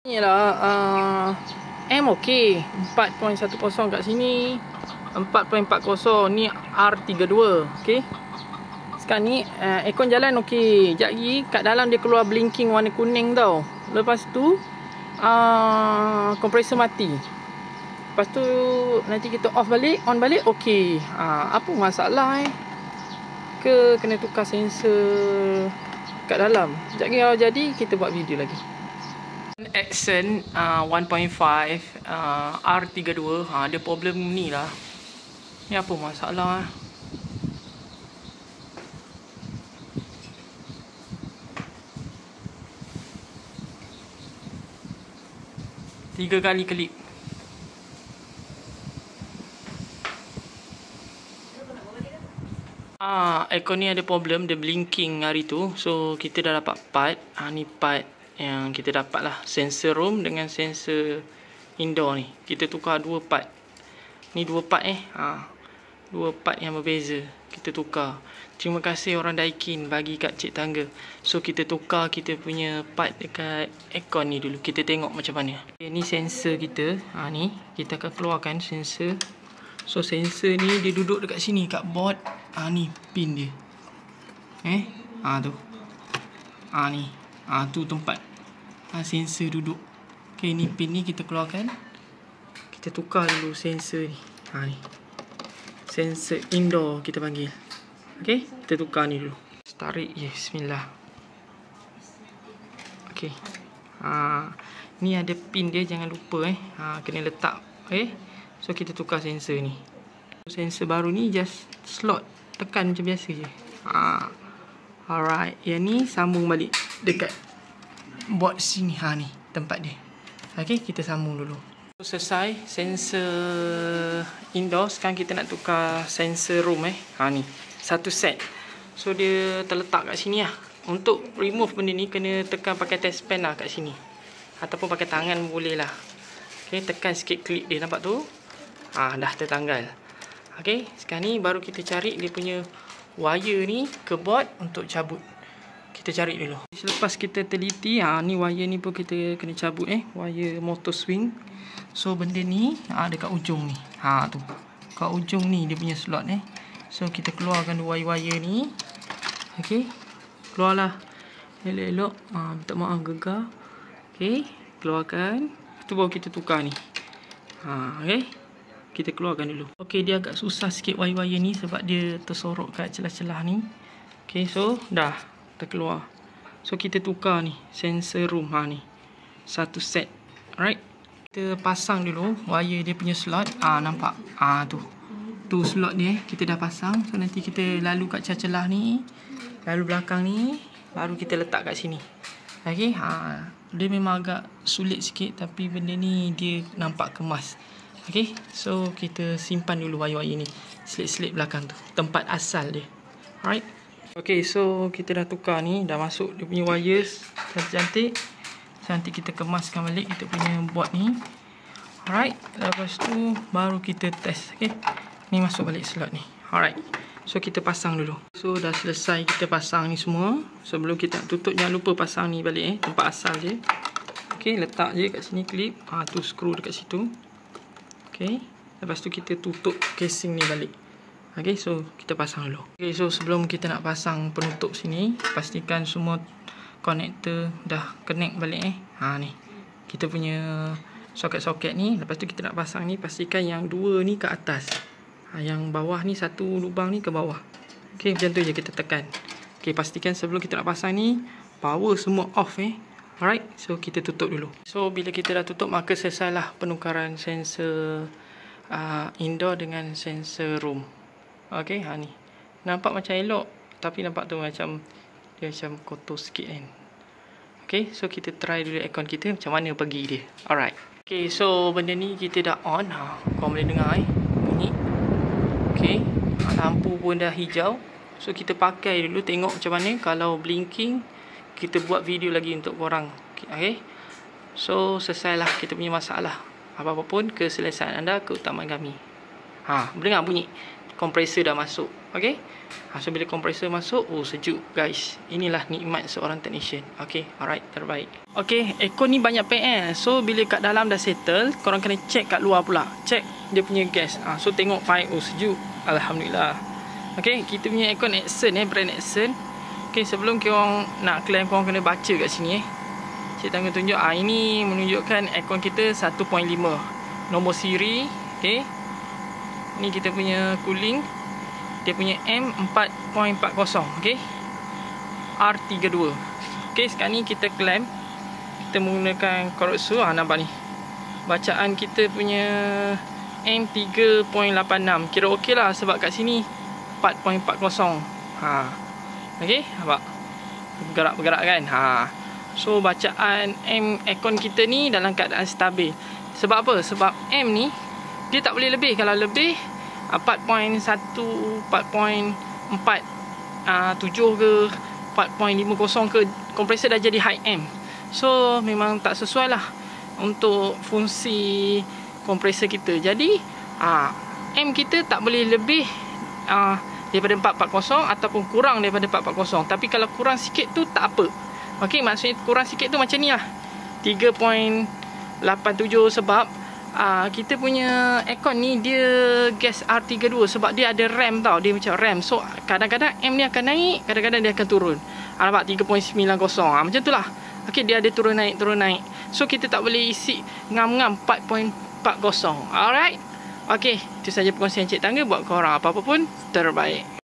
Inilah M okey 4.10 kat sini, 4.40 ni R32. okey. Sekarang ni aircon jalan okey. Sekejap lagi kat dalam dia keluar blinking warna kuning tau. Lepas tu kompresor mati. Lepas tu nanti kita off balik, on balik okey. Apa masalah ke kena tukar sensor kat dalam. Sekejap lagi kalau jadi kita buat video lagi. Accent 1.5 R32 ada problem ni lah. Ni apa masalah? Tiga kali kelip. Aircon ni ada problem, dia blinking hari tu. So kita dah dapat part. Ni part yang kita dapat lah, sensor room dengan sensor indoor ni. Kita tukar dua part. Ni dua part dua part yang berbeza. Kita tukar. Terima kasih orang Daikin bagi kat cik tangga. So kita tukar kita punya part dekat aircon ni dulu. Kita tengok macam mana. Ni sensor kita. Ni kita akan keluarkan sensor. So sensor ni dia duduk dekat sini kat board. Ni pin dia. Tu. Ni. Tu tempat sensor duduk. Okay, ni pin ni kita keluarkan. Kita tukar dulu sensor ni. Ni. Sensor indoor kita panggil. Okay, kita tukar ni dulu. Tarik je, bismillah. Okay. Ni ada pin dia, jangan lupa kena letak. Okay. So kita tukar sensor ni. Sensor baru ni just slot, tekan macam biasa je. Alright, yang ni sambung balik dekat board sini. Ni tempat dia. Okay, kita sambung dulu. Selesai sensor indoor. Sekarang kita nak tukar sensor room. Ni satu set. So dia terletak kat sini lah. Untuk remove benda ni kena tekan pakai test pen lah kat sini, ataupun pakai tangan boleh lah. Okay, tekan sikit klip dia, nampak tu. Dah tertanggal. Okay, sekarang ni baru kita cari dia punya wire ni ke board untuk cabut. Kita cari dulu. Selepas kita teliti, ni wire ni pun kita kena cabut wire motor swing. So benda ni dekat ujung ni. Tu. Kat ujung ni dia punya slot So kita keluarkan wire-wire ni. Okey. Keluarlah. Elok-elok. Minta maaf gegar. Okey, keluarkan. Tu baru kita tukar ni. Okey. Kita keluarkan dulu. Okey, dia agak susah sikit wire-wire ni sebab dia tersorok kat celah-celah ni. Okey, so dah terkeluar. So kita tukar ni sensor room ni. Satu set. Alright. Kita pasang dulu wire dia punya slot. Nampak? Tu slot dia kita dah pasang. So nanti kita lalu kat celah-celah ni, lalu belakang ni, baru kita letak kat sini. Okey. Dia memang agak sulit sikit, tapi benda ni dia nampak kemas. Okey. So kita simpan dulu wire-wire ni. Selit-selit belakang tu, tempat asal dia. Alright. Okey, so kita dah tukar ni, dah masuk dia punya wires cantik-cantik. So nanti kita kemaskan balik kita punya board ni. Alright. Lepas tu baru kita test. Okey. Ni masuk balik slot ni. Alright. So kita pasang dulu. So dah selesai kita pasang ni semua. Sebelum kita tutup, jangan lupa pasang ni balik tempat asal je. Okey, letak je kat sini klip. Tu skru dekat situ. Okey. Lepas tu kita tutup casing ni balik. Okey, so kita pasang dulu. Okey, so sebelum kita nak pasang penutup sini, pastikan semua konektor dah connect balik ni. Kita punya soket-soket ni. Lepas tu kita nak pasang ni, pastikan yang dua ni ke atas. Yang bawah ni satu lubang ni ke bawah. Okey, macam tu je kita tekan. Okey, pastikan sebelum kita nak pasang ni, power semua off Alright, so kita tutup dulu. So bila kita dah tutup, maka selesailah penukaran sensor indoor dengan sensor room. Okey, ni. Nampak macam elok, tapi nampak tu macam dia macam kotor sikit Okey, so kita try dulu aircon kita macam mana pergi dia. Alright. Okey, so benda ni kita dah on. Korang boleh dengar bunyi. Okey, lampu pun dah hijau. So kita pakai dulu, tengok macam mana. Kalau blinking, kita buat video lagi untuk korang. Okey. So selesailah kita punya masalah. Apa-apa pun keselesaan anda, keutamaan kami. Dengar bunyi. kompresor dah masuk. Okay. So bila kompresor masuk, oh sejuk guys. Inilah nikmat seorang technician. Okay, alright, terbaik. Okay, aircon ni banyak PL. So bila kat dalam dah settle, korang kena check kat luar pula. Check dia punya gas. So tengok pipe, oh sejuk. Alhamdulillah. Okay, kita punya aircon Axon brand Axon. Okay, sebelum korang nak claim, korang kena baca kat sini Cik Tangga tunjuk. Ini menunjukkan aircon kita 1.5. Nombor siri. Okay. Ni kita punya cooling. Dia punya M4.40. Okay. R32. Okay, sekarang ni kita claim. Kita menggunakan koroksu. Nampak ni. Bacaan kita punya M3.86. Kira okey lah sebab kat sini 4.40. Okay, nampak? Bergerak-bergerak kan? So bacaan M aircon kita ni dalam keadaan stabil. Sebab apa? Sebab M ni dia tak boleh lebih. Kalau lebih 4.1, 4.47 ke 4.50 ke, kompresor dah jadi high M. So memang tak sesuai lah untuk fungsi kompresor kita. Jadi M kita tak boleh lebih daripada 440 ataupun kurang daripada 440. Tapi kalau kurang sikit tu tak apa. Okey, maksudnya kurang sikit tu macam ni lah, 3.87. sebab kita punya aircon ni dia gas R32 sebab dia ada RAM tau. Dia macam RAM. So kadang-kadang M ni akan naik, kadang-kadang dia akan turun. Nampak 3.90. Macam tu lah. Okey, dia ada turun naik. So kita tak boleh isi ngam-ngam 4.40. Alright. Okey, itu saja perkongsian Cik Tangga buat korang. Apa-apa pun terbaik.